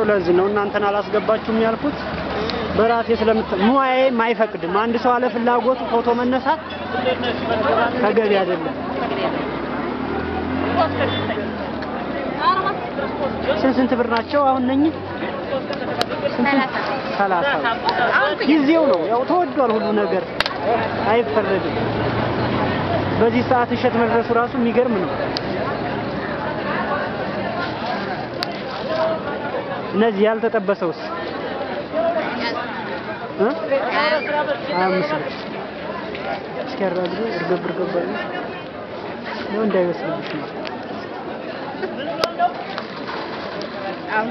ለዚህ ነው እናንተን አላስገባችሁም ያልኩት በራሴ ሙያዬ ማይፈቅድም አንድ ሰው አለ ፍላጎቱ ፎቶ መነሳት ተገቢ አይደለም ስንት ብር ናቸው አሁን ነኝ 30 ጊዜው ነው ያው ተወዷል ሁሉ ነገር አይፈረድም በዚህ ሰዓት እሸት መድረሱ ራሱ የሚገርም ነው እነዚህ ያልተጠበሰውስ እስከራዱ እርግብ ነው እንዳይወስድሽ ነው አሁን